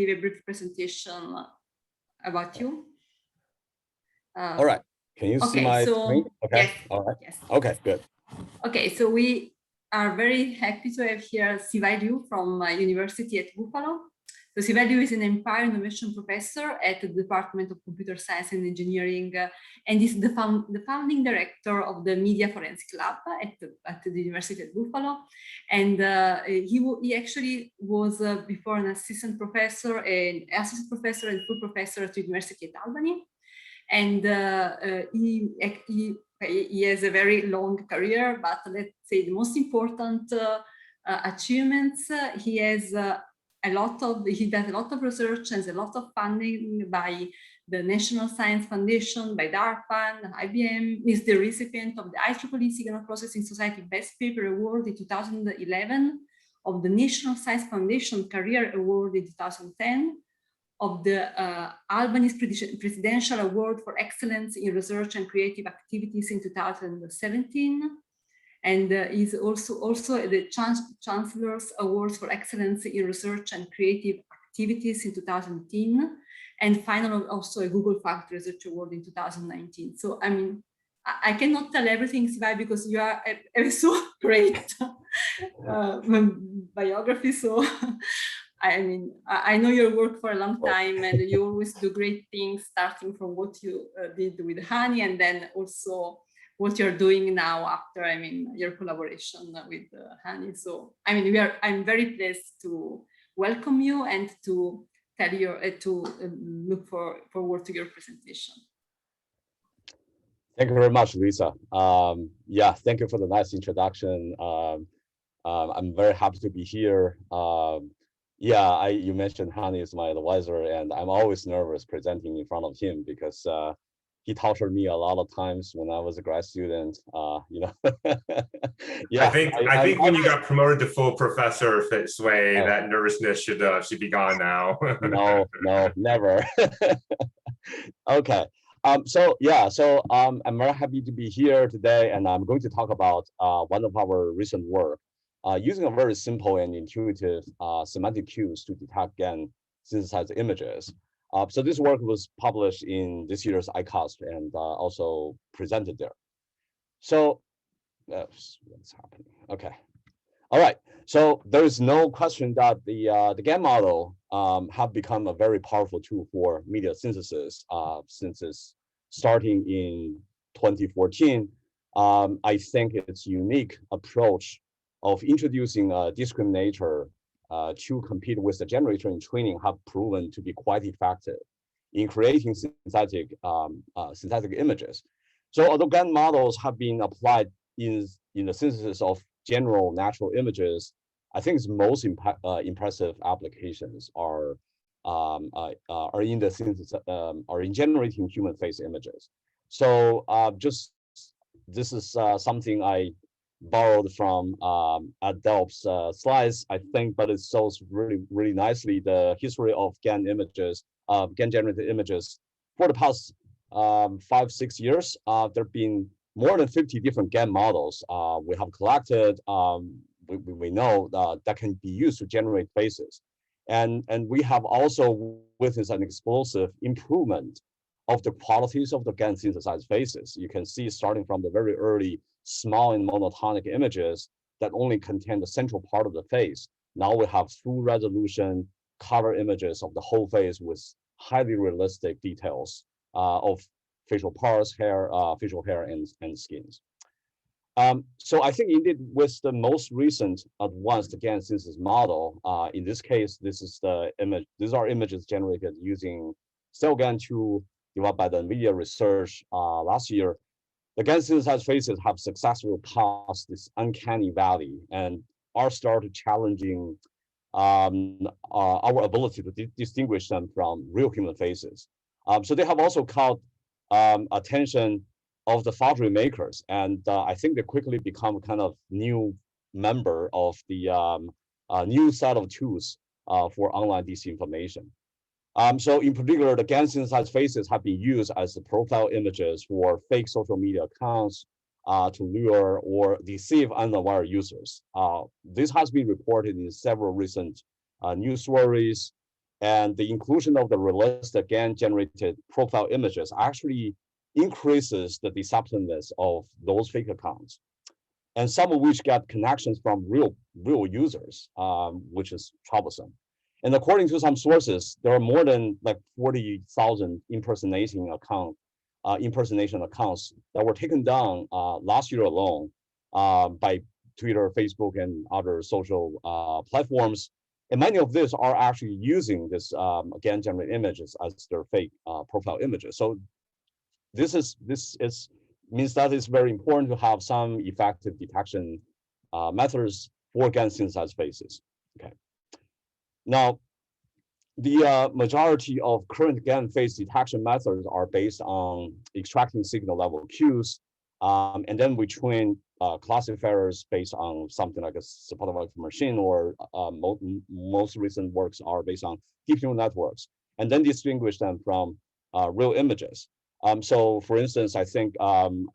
give a brief presentation about you. All right. Can you see my screen? Okay. Yes. All right. Yes. Okay, good. Okay, so we are very happy to have here Siwei Lyu from University at Buffalo. So Siwei Lyu is an Empire Innovation Professor at the Department of Computer Science and Engineering, and is the founding director of the Media Forensic Lab at the University at Buffalo. And he actually was before an assistant professor, and full professor at the University at Albany. And he has a very long career, but let's say the most important achievements, he does a lot of research and a lot of funding by the National Science Foundation, by DARPA, and IBM. Is the recipient of the IEEE Signal Processing Society Best Paper Award in 2011, of the National Science Foundation Career Award in 2010, of the Albany's Presidential Award for Excellence in Research and Creative Activities in 2017, and is also the Chancellor's Awards for Excellence in Research and Creative Activities in 2010, and finally also a Google Fact Research Award in 2019. So I mean, I cannot tell everything, Siwei, because you are a so great biography. So I mean, I know your work for a long time, and you always do great things, starting from what you did with Hani, and then also what you're doing now after, I mean, your collaboration with Hani. So, I mean, I'm very pleased to welcome you and to tell you, look forward to your presentation. Thank you very much, Lisa. Yeah, thank you for the nice introduction. I'm very happy to be here. Yeah, you mentioned Hani is my advisor, and I'm always nervous presenting in front of him because he tutored me a lot of times when I was a grad student. You know, yeah. I think when you got promoted to full professor, Siwei, that nervousness should be gone now. No, never. Okay. So I'm very happy to be here today, and I'm going to talk about one of our recent work. Using a very simple and intuitive semantic cues to detect GAN synthesized images. So this work was published in this year's ICAST and also presented there. So what's happening? Okay. All right. So there is no question that the GAN model have become a very powerful tool for media synthesis since it's starting in 2014. I think its unique approach of introducing a discriminator to compete with the generator in training have proven to be quite effective in creating synthetic images. So although GAN models have been applied in the synthesis of general natural images, I think its most impressive applications are in the synthesis are in generating human face images. So this is something I borrowed from Adelp's slides, I think, but it shows really nicely the history of GAN images, GAN generated images for the past 5-6 years. There have been more than 50 different GAN models we have collected. We know that can be used to generate faces, and we have also witnessed an explosive improvement of the qualities of the GAN synthesized faces. You can see starting from the very early small and monotonic images that only contain the central part of the face. Now we have full resolution color images of the whole face with highly realistic details of facial parts, facial hair, and skins. So I think indeed with the most recent advanced GAN synthesis model, in this case, this is the image. These are images generated using CellGAN2 developed by the NVIDIA research last year. The GAN synthesized faces have successfully passed this uncanny valley and are started challenging our ability to distinguish them from real human faces. So they have also caught attention of the foundry makers, and I think they quickly become kind of new member of the new set of tools for online disinformation. So in particular, the GAN synthesized faces have been used as the profile images for fake social media accounts to lure or deceive unaware users. This has been reported in several recent news stories. And the inclusion of the realistic GAN-generated profile images actually increases the deceptiveness of those fake accounts, and some of which get connections from real users, which is troublesome. And according to some sources, there are more than like 40,000 impersonation accounts that were taken down last year alone by Twitter, Facebook, and other social platforms. And many of these are actually using this GAN generated images as their fake profile images. So this means that it's very important to have some effective detection methods for GAN synthesized faces. Okay. Now, the majority of current GAN face detection methods are based on extracting signal level cues, and then we train classifiers based on something like a supported vector machine, or most recent works are based on deep neural networks, and then distinguish them from real images. So, for instance, I think from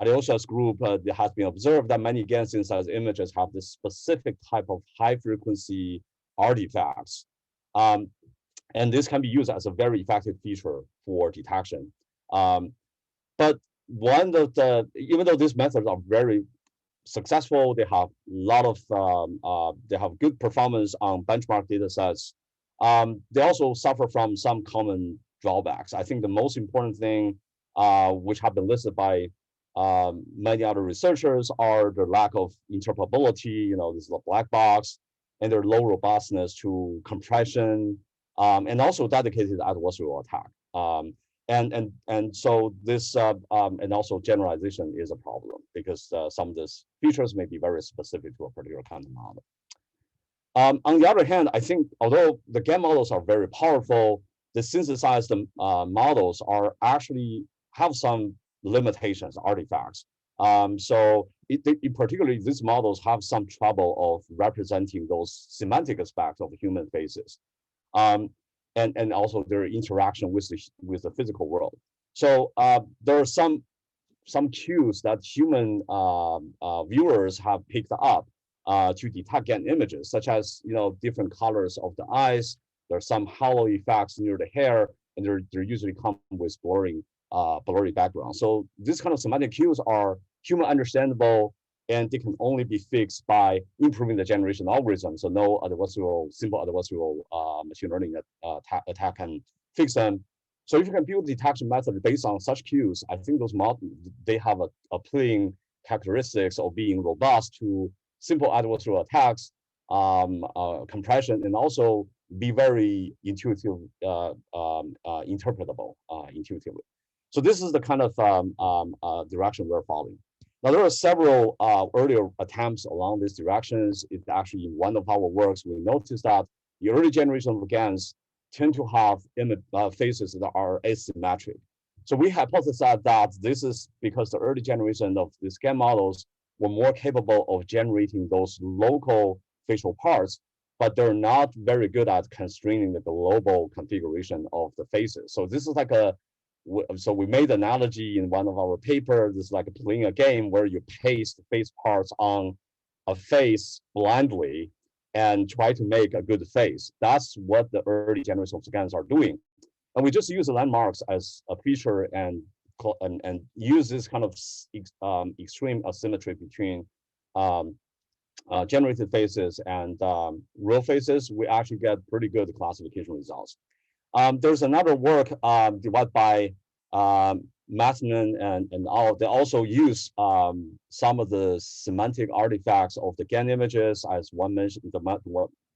Alyosha's group, it has been observed that many GAN synthesized images have this specific type of high frequency artifacts. And this can be used as a very effective feature for detection. But one of the, even though these methods are very successful, they have a lot of, they have good performance on benchmark data sets. They also suffer from some common drawbacks. I think the most important thing, which have been listed by many other researchers, are the lack of interpretability, this is a black box, and their low robustness to compression, and also dedicated adversarial attack. And so this, and also generalization is a problem, because some of these features may be very specific to a particular kind of model. On the other hand, I think although the GAN models are very powerful, the synthesized models are actually have some limitations, artifacts. So in particular, these models have some trouble of representing those semantic aspects of human faces, and also their interaction with the physical world. So there are some cues that human viewers have picked up to detect GAN images, such as different colors of the eyes. There are some halo effects near the hair, and they're usually come with blurry background. So these kind of semantic cues are human understandable, and they can only be fixed by improving the generation algorithm. So no simple adversarial machine learning attack can fix them. So if you can build detection method based on such cues, I think those models, they have appealing characteristics of being robust to simple adversarial attacks, compression, and also be very intuitive, interpretable intuitively. So this is the kind of direction we're following. Now, there are several earlier attempts along these directions. It's actually in one of our works, we noticed that the early generation of GANs tend to have faces that are asymmetric. So we hypothesized that this is because the early generation of these GAN models were more capable of generating those local facial parts, but they're not very good at constraining the global configuration of the faces. So this is like so we made an analogy in one of our papers. This is like playing a game where you paste face parts on a face blindly and try to make a good face. That's what the early generation of GANs are doing. And we just use the landmarks as a feature and use this kind of extreme asymmetry between generated faces and real faces. We actually get pretty good classification results. There's another work developed by Mattman and all. They also use some of the semantic artifacts of the GAN images, as one mentioned.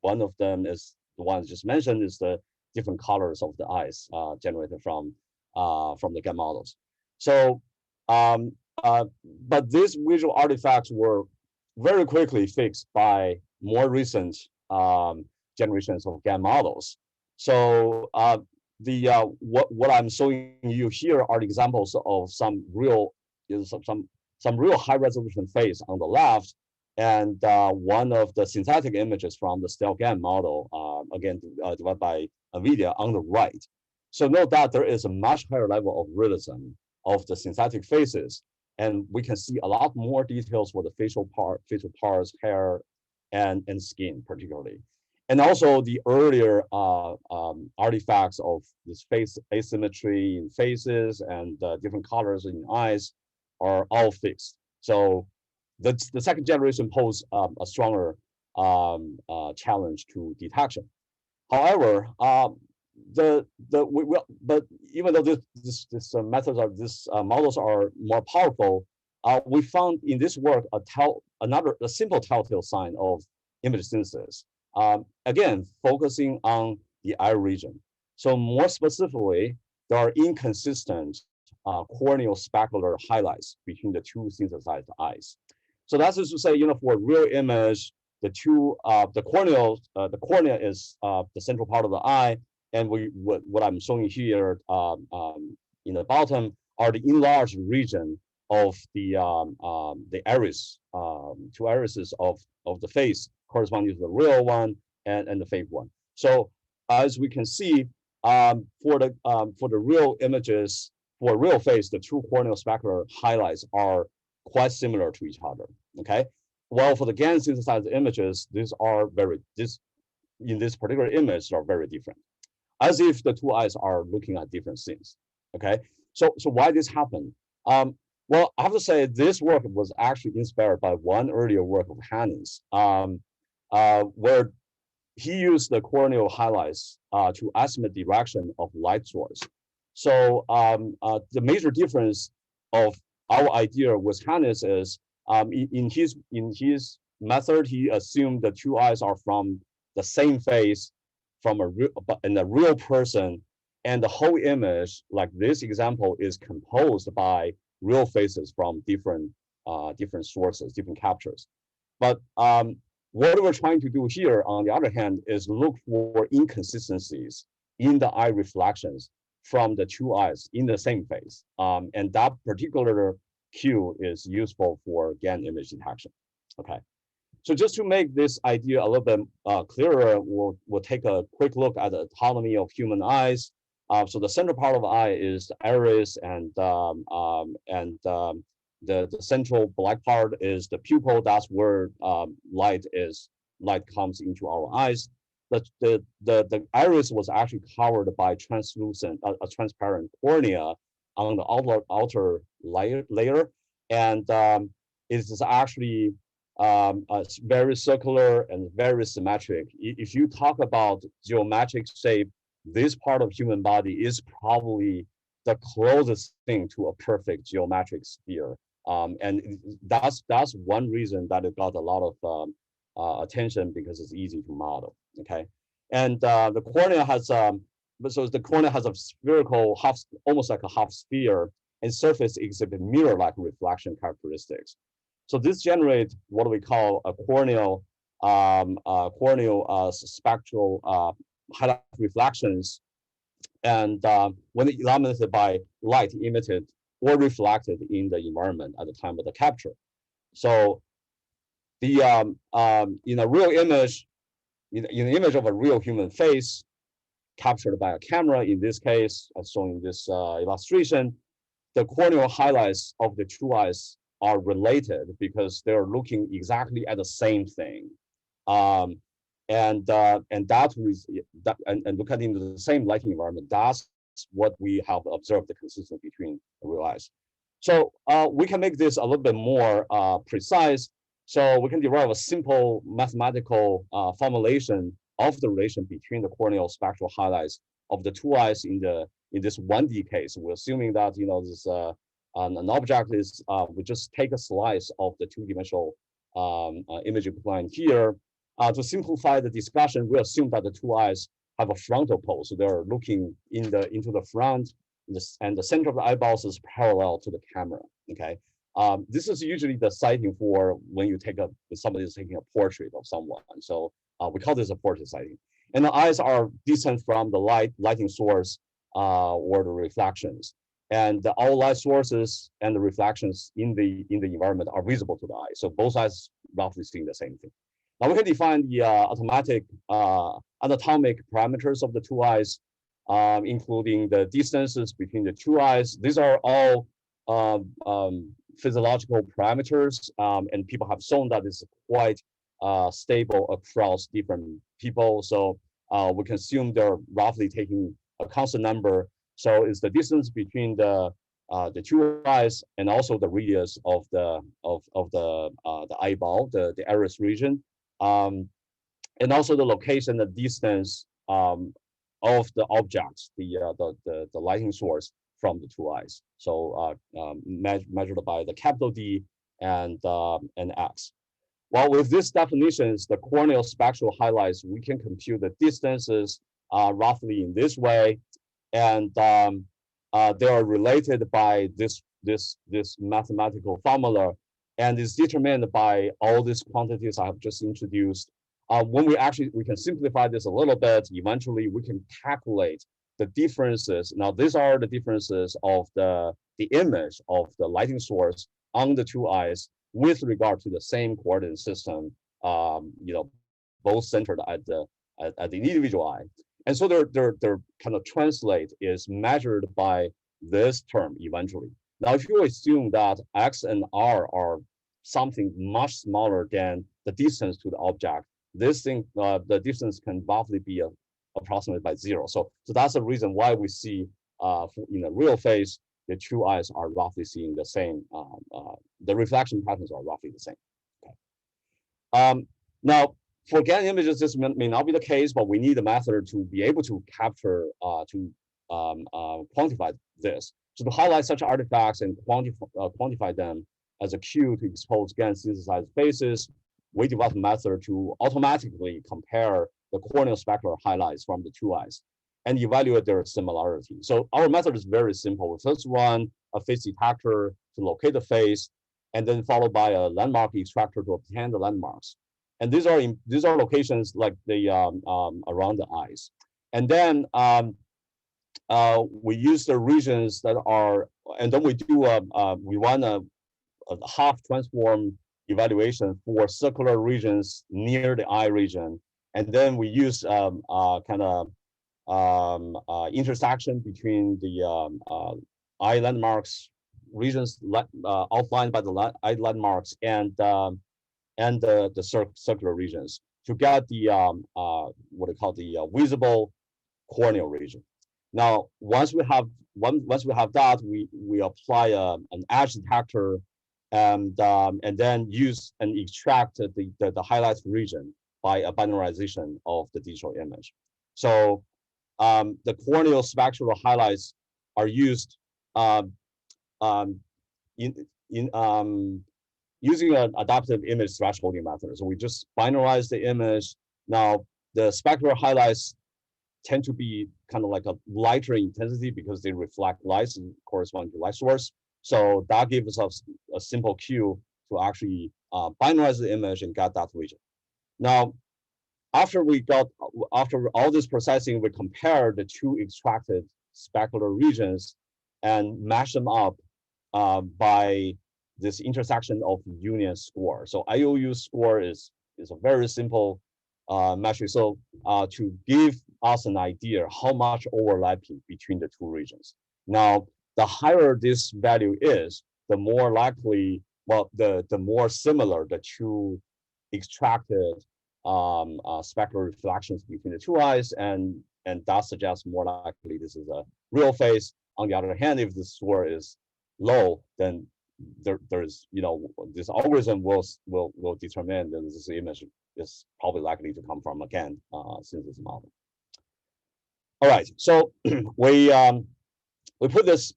One of them is the one just mentioned, is the different colors of the eyes generated from the GAN models. So, but these visual artifacts were very quickly fixed by more recent generations of GAN models. So what I'm showing you here are examples of some real high resolution face on the left, and one of the synthetic images from the stale GAN model, again developed by NVIDIA, on the right. So note that there is a much higher level of realism of the synthetic faces, and we can see a lot more details for the facial parts, hair, and skin particularly. And also the earlier artifacts of this face asymmetry in faces and different colors in eyes are all fixed. So the second generation poses a stronger challenge to detection. However, but even though this methods are models are more powerful, we found in this work a simple telltale sign of image synthesis. Again, focusing on the eye region. So more specifically, there are inconsistent corneal specular highlights between the two synthesized eyes. So that's just to say, for a real image, the cornea is the central part of the eye, and what I'm showing here in the bottom are the enlarged region of the iris, two irises of the face corresponding to the real one and the fake one. So as we can see, for the real images, for a real face, the two corneal specular highlights are quite similar to each other. Okay. Well, for the GAN synthesized images, in this particular image are very different, as if the two eyes are looking at different things. Okay. So why this happened? Well, I have to say this work was actually inspired by one earlier work of Hannes, where he used the corneal highlights to estimate direction of light source. So the major difference of our idea with Hannes is in his method, he assumed the two eyes are from the same face, from a real person, and the whole image, like this example, is composed by real faces from different sources, different captures. But what we're trying to do here, on the other hand, is look for inconsistencies in the eye reflections from the two eyes in the same face. And that particular cue is useful for GAN image detection. Okay. So just to make this idea a little bit clearer, we'll take a quick look at the anatomy of human eyes. So the center part of the eye is the iris, and the central black part is the pupil. That's where light comes into our eyes. The iris was actually covered by a transparent cornea on the outer layer, and it is actually very circular and very symmetric. If you talk about geometric shape, this part of human body is probably the closest thing to a perfect geometric sphere. And that's one reason that it got a lot of attention, because it's easy to model. Okay, and the cornea has a spherical almost like a half sphere, and surface exhibit mirror-like reflection characteristics. So this generates what we call a corneal spectral highlight reflections, and when illuminated by light emitted or reflected in the environment at the time of the capture. So the in a real image, in the image of a real human face captured by a camera, in this case, as shown in this illustration, the corneal highlights of the two eyes are related because they're looking exactly at the same thing. And looking into the same lighting environment, that's what we have observed, the consistency between the real eyes. So we can make this a little bit more precise. So we can derive a simple mathematical formulation of the relation between the corneal spectral highlights of the two eyes in this 1D case. We're assuming that this an object is we just take a slice of the two-dimensional imaging plane here. To simplify the discussion, we assume that the two eyes have a frontal pole, so they're looking into the front, and the center of the eyeballs is parallel to the camera. Okay, this is usually the sighting for when somebody is taking a portrait of someone. So we call this a portrait sighting. And the eyes are distant from the lighting source or the reflections, and all light sources and the reflections in the environment are visible to the eye. So both eyes roughly seeing the same thing. Now we can define the anatomic parameters of the two eyes, including the distances between the two eyes. These are all physiological parameters, and people have shown that it's quite stable across different people. So we can assume they're roughly taking a constant number. So it's the distance between the two eyes and also the radius of the eyeball, the iris region, and also the location, the distance of the objects, the lighting source from the two eyes. So measured by the capital D and X. Well, with these definitions, the corneal spectral highlights, we can compute the distances roughly in this way, and they are related by this mathematical formula, and is determined by all these quantities I have just introduced. When we can simplify this a little bit, eventually we can calculate the differences. Now, these are the differences of the image of the lighting source on the two eyes with regard to the same coordinate system, both centered at the individual eye. And so their kind of translate is measured by this term eventually. Now, if you assume that X and R are something much smaller than the distance to the object, this thing, the distance can roughly be approximated by 0. So that's the reason why we see in the real phase, the two eyes are roughly seeing the same. The reflection patterns are roughly the same. Okay. Now, for GAN images, this may not be the case, but we need a method to be able to capture, quantify this. So to highlight such artifacts and quantify them as a cue to expose GAN synthesized faces, we developed a method to automatically compare the corneal specular highlights from the two eyes and evaluate their similarity. So our method is very simple. We first run a face detector to locate the face, and then followed by a landmark extractor to obtain the landmarks. And these are locations like the around the eyes. And then we use the regions that are, and then we do we run a half transform evaluation for circular regions near the eye region, and then we use kind of intersection between the eye landmarks regions outlined by the eye landmarks and the circular regions to get the what we call the visible corneal region. Now, once we have that, we apply an edge detector and then use and extract the highlights region by a binarization of the digital image. So the corneal spectral highlights are used using an adaptive image thresholding method. So we just binarize the image. Now, the spectral highlights tend to be kind of like a lighter intensity because they reflect light and correspond to light source. So that gives us a simple cue to actually binarize the image and get that region. Now, after all this processing, we compare the two extracted specular regions and match them up by this intersection of union score. So IOU score is a very simple metric. So to give us an idea how much overlapping between the two regions. Now, the higher this value is, the more likely, well, the more similar the two extracted specular reflections between the two eyes, and that suggests more likely this is a real face. On the other hand, if the score is low, then there's this algorithm will determine that this image is probably likely to come from a GAN synthesis model. All right, so we put this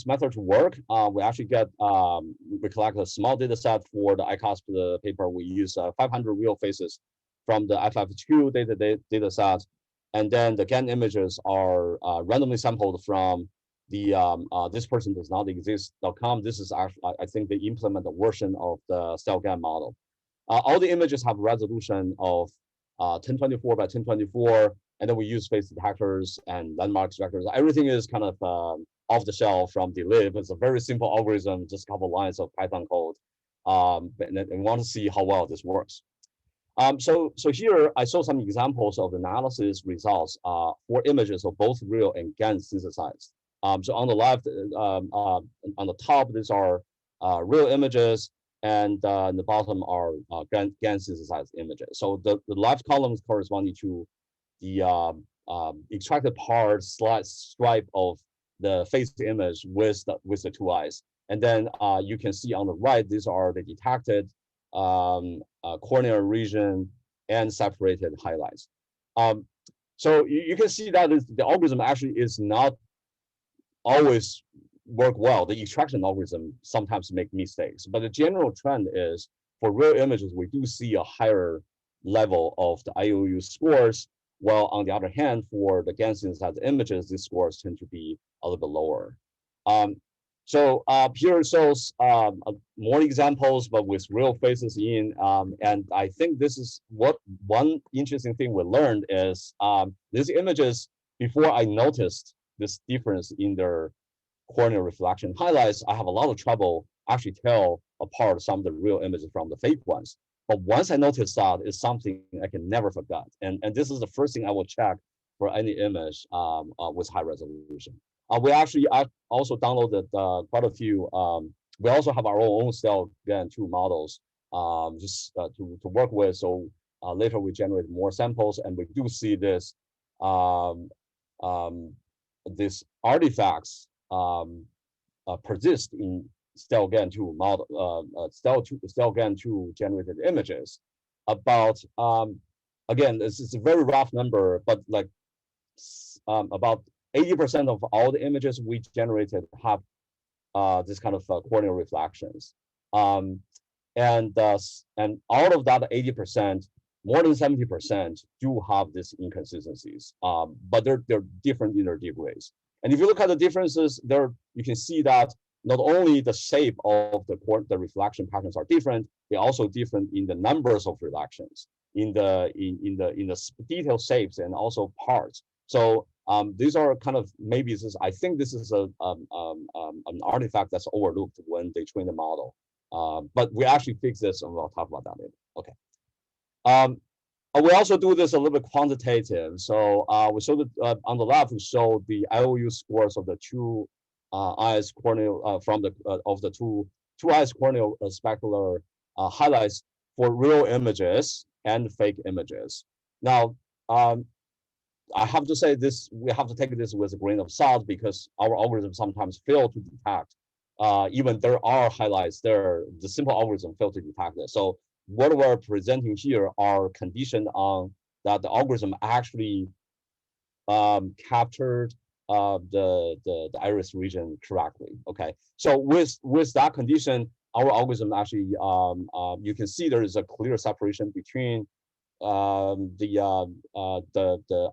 method to work. We actually we collect a small data set for the ICASP paper. We use 500 real faces from the FF2 data set, and then the GAN images are randomly sampled from the this person does not exist.com. This is actually, I think they implement a version of the cell GAN model. All the images have resolution of 1024 by 1024, and then we use face detectors and landmark extractors. Everything is kind of off the shelf from the lib. It's a very simple algorithm, just a couple lines of Python code, and we want to see how well this works. So here I show some examples of analysis results for images of both real and GAN synthesized. So on the left, on the top, these are real images, and the bottom are GAN synthesized images. So the left columns corresponding to the extracted part stripe of the face image with the two eyes. And then you can see on the right, these are the detected corneal region and separated highlights. So you can see that the algorithm actually is not always work well. The extraction algorithm sometimes make mistakes, but the general trend is for real images, we do see a higher level of the IOU scores, while on the other hand, for the GAN synthesized images, these scores tend to be a little bit lower. So here shows more examples, but with real faces in. And I think this is what one interesting thing we learned is these images, before I noticed this difference in their corneal reflection highlights, I have a lot of trouble actually tell apart some of the real images from the fake ones. But once I noticed that, it's something I can never forget. And this is the first thing I will check for any image with high resolution. We actually also downloaded quite a few. We also have our own style GAN 2 models just to work with. So later we generate more samples, and we do see this these artifacts persist in style GAN 2 model, style GAN 2 generated images. About again, this is a very rough number, but like about 80% of all the images we generated have this kind of corneal reflections. And all of that 80%, more than 70% do have these inconsistencies, but they're different in their degrees. And if you look at the differences there, you can see that not only the shape of the reflection patterns are different, they're also different in the numbers of reflections, in the detailed shapes and also parts. So these are kind of, maybe this is, I think this is an artifact that's overlooked when they train the model. But we actually fix this, and we'll talk about that later. Okay. We also do this a little bit quantitative. So we showed on the left, we show the IOU scores of the two eyes corneal from the of the two eyes corneal specular highlights for real images and fake images. Now, I have to say this, we have to take this with a grain of salt because our algorithms sometimes fail to detect, even there are highlights there, the simple algorithm fail to detect it. So what we're presenting here are conditioned on that the algorithm actually captured the iris region correctly. Okay, so with that condition, our algorithm actually you can see there is a clear separation between the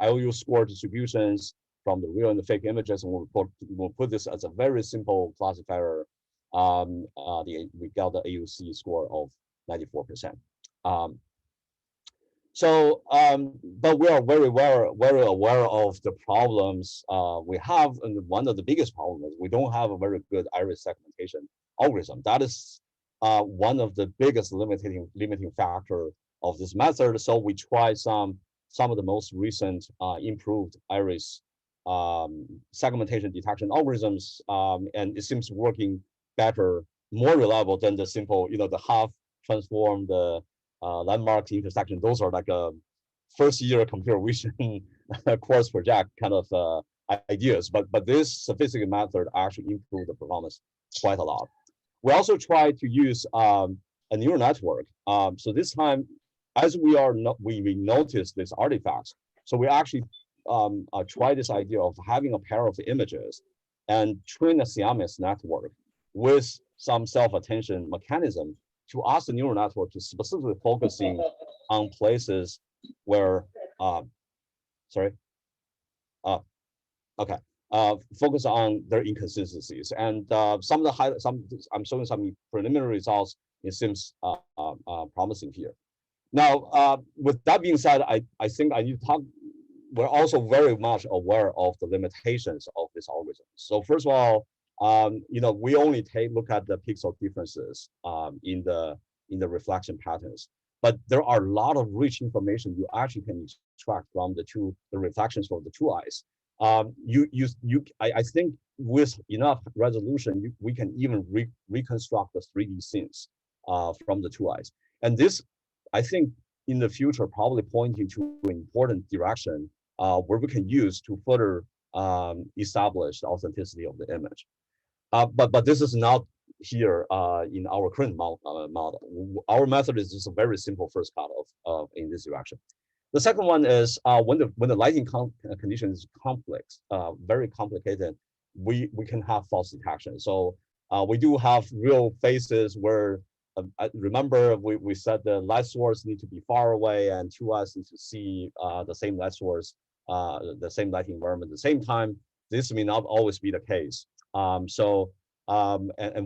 IOU score distributions from the real and the fake images, and we'll put this as a very simple classifier. We got the AUC score of 94%. But we are very aware of the problems we have, and one of the biggest problems is we don't have a very good iris segmentation algorithm. That is one of the biggest limiting factor of this method. So we tried some of the most recent improved iris segmentation detection algorithms, and it seems working better, more reliable than the simple, the half transformed landmark intersection. Those are like a first year computer vision course project kind of ideas, but this sophisticated method actually improved the performance quite a lot. We also try to use a neural network. So this time, as we notice these artifacts, so we actually try this idea of having a pair of images and train a Siamese network with some self-attention mechanism to ask the neural network to specifically focusing on places where, focus on their inconsistencies. And some of the I'm showing some preliminary results. It seems promising here. Now, with that being said, I think I need to talk. We're also very much aware of the limitations of this algorithm. So first of all, we only look at the pixel differences in the reflection patterns, but there are a lot of rich information you actually can extract from the reflections from the two eyes. I think with enough resolution, we can even reconstruct the 3D scenes from the two eyes. And this, I think, in the future, probably pointing to an important direction where we can use to further establish the authenticity of the image. But this is not here in our current model. Our method is just a very simple first cut of in this direction. The second one is when the lighting condition is complex, very complicated, we can have false detection. So we do have real faces where I remember we said the light source need to be far away and two eyes need to see the same light source, the same lighting environment at the same time. This may not always be the case. And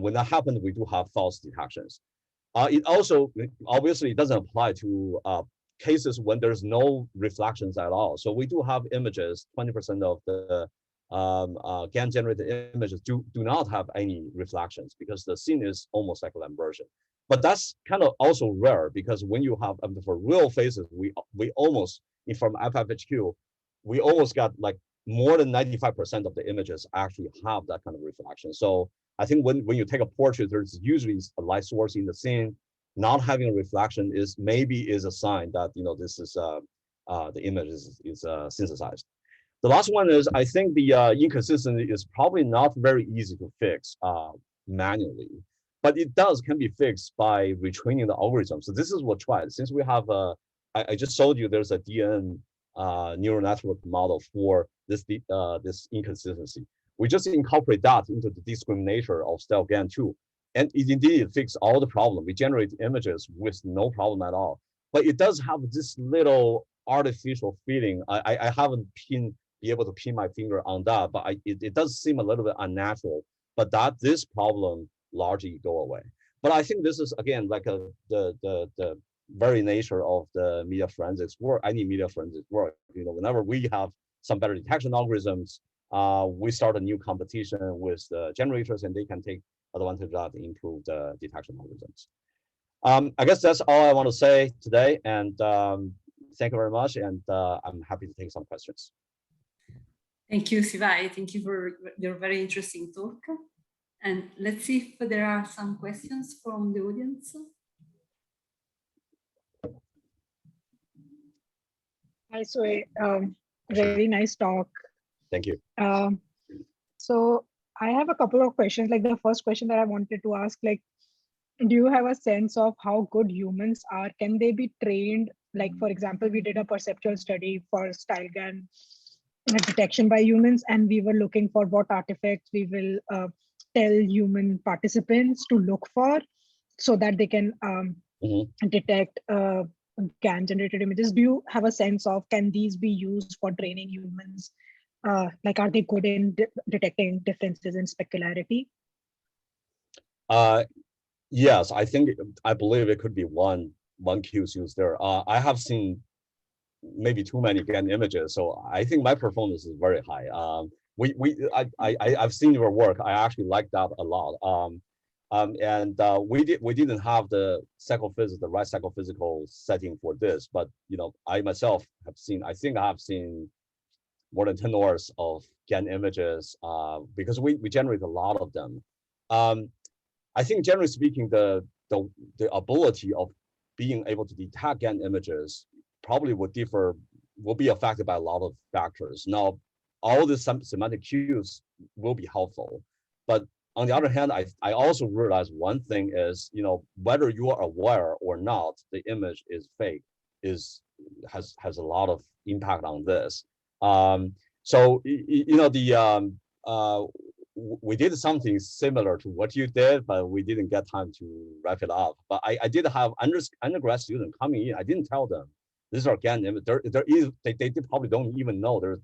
when that happens, we do have false detections. It also, obviously, it doesn't apply to cases when there's no reflections at all. So we do have images, 20% of the GAN generated images do not have any reflections because the scene is almost like an inversion. But that's kind of also rare because when you have, for real faces, we almost, from FFHQ, we almost got like more than 95% of the images actually have that kind of reflection. So I think when you take a portrait, there's usually a light source in the scene. Not having a reflection is a sign that this is the image is synthesized. The last one is I think the inconsistency is probably not very easy to fix manually, but it can be fixed by retraining the algorithm. So this is what we tried. Since we have I just showed you there's a DN neural network model for this inconsistency. We just incorporate that into the discriminator of style GAN 2. And it indeed fixes all the problem. We generate images with no problem at all. But it does have this little artificial feeling. I haven't be able to pin my finger on that, but it does seem a little bit unnatural. But this problem largely go away. But I think this is again like the very nature of the media forensics work. Any media forensics work. Whenever we have some better detection algorithms, we start a new competition with the generators, and they can take advantage of that to improve the detection algorithms. I guess that's all I want to say today, and thank you very much, and I'm happy to take some questions. Thank you, Siwei. Thank you for your very interesting talk. And let's see if there are some questions from the audience. Hi, Siwei. Very nice talk. Thank you. So I have a couple of questions. Like the first question that I wanted to ask, like, do you have a sense of how good humans are? Can they be trained? Like, for example, we did a perceptual study for style GAN detection by humans, and we were looking for what artifacts we will tell human participants to look for so that they can detect GAN generated images. Do you have a sense of, can these be used for training humans? Like, are they good in detecting differences in specularity? Yes, I believe it could be one case used there. I have seen maybe too many GAN images, so I think my performance is very high. I've seen your work. I actually like that a lot. We didn't have the right psychophysical setting for this, but I myself have seen. I think I have seen more than 10 hours of GAN images because we generate a lot of them. I think generally speaking, the ability of being able to detect GAN images probably will be affected by a lot of factors. Now, all the semantic cues will be helpful, but on the other hand, I also realize one thing is, whether you are aware or not, the image is fake has a lot of impact on this. So we did something similar to what you did, but we didn't get time to wrap it up. But I did have undergrad students coming in. I didn't tell them these are GAN images. They probably don't even know they're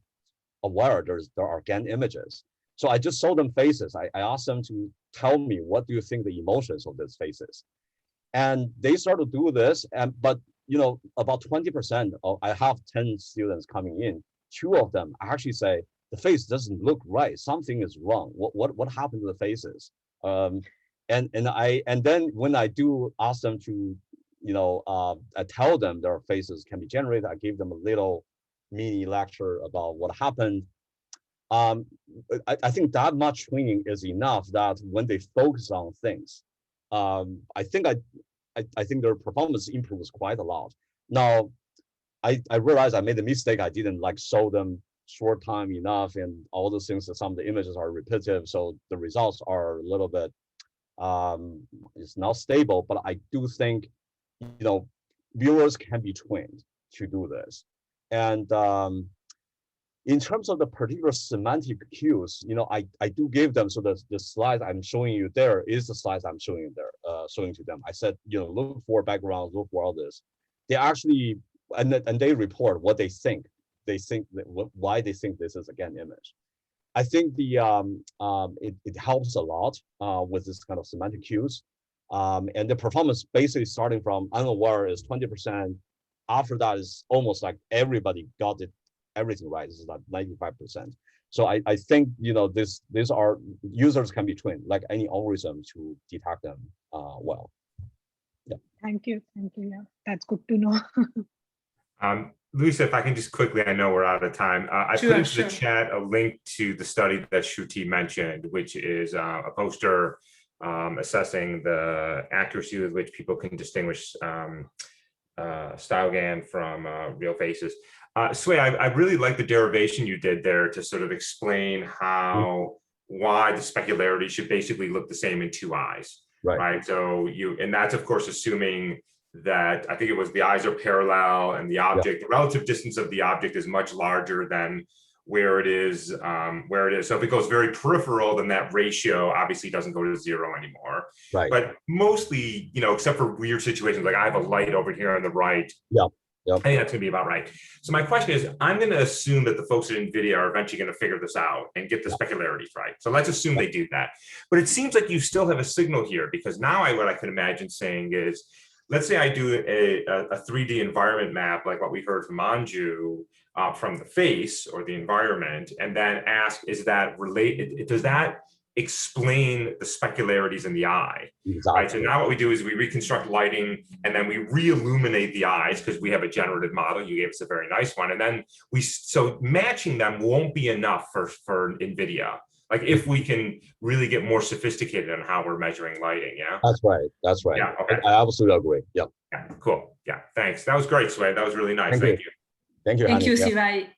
aware there are GAN images. So I just showed them faces. I asked them to tell me, what do you think the emotions of these faces? And they started to do this, but about 20% of, I have 10 students coming in, 2 of them actually say, the face doesn't look right. Something is wrong. What happened to the faces? And then when I do ask them to, I tell them their faces can be generated. I give them a little mini lecture about what happened. I think that much training is enough that when they focus on things, I think their performance improves quite a lot. Now, I realized I made a mistake. I didn't like show them short time enough and all those things. That some of the images are repetitive, so the results are a little bit it's not stable. But I do think, viewers can be trained to do this. And in terms of the particular semantic cues, I do give them, so the slides I'm showing you there is the slides I'm showing you there, showing to them. I said, look for backgrounds, look for all this. They actually, and they report what they think. They think that why they think this is a GAN image. I think it helps a lot with this kind of semantic cues. And the performance basically starting from unaware is 20%. After that is almost like everybody got everything right. This is like 95%. So I think these are users can be trained like any algorithm to detect them well. Yeah. Thank you. Yeah, that's good to know. Luisa, if I can just quickly, I know we're out of time. I put into the chat a link to the study that Shruti mentioned, which is a poster assessing the accuracy with which people can distinguish style GAN from real faces. Siwei, I really like the derivation you did there to sort of explain why the specularity should basically look the same in two eyes. Right. So and that's of course assuming that I think it was the eyes are parallel and the object, the relative distance of the object is much larger than where it is. So if it goes very peripheral, then that ratio obviously doesn't go to 0 anymore. Right. But mostly, except for weird situations, like I have a light over here on the right. Yep. I think that's gonna be about right. So my question is, I'm gonna assume that the folks at NVIDIA are eventually gonna figure this out and get the specularities right. So let's assume they do that. But it seems like you still have a signal here, because now what I can imagine saying is, let's say I do a 3D environment map, like what we heard from Anju, from the face or the environment, and then ask, is that related? Does that explain the specularities in the eye? Exactly. Right. So now what we do is we reconstruct lighting and then we re-illuminate the eyes because we have a generative model. You gave us a very nice one. And then so matching them won't be enough for NVIDIA. Like if we can really get more sophisticated on how we're measuring lighting. Yeah. That's right. Yeah. Okay. I absolutely agree. Yep. Yeah. Cool. Yeah. Thanks. That was great, Siwei. That was really nice. Thank you. Thank you. Thank you, Siwei.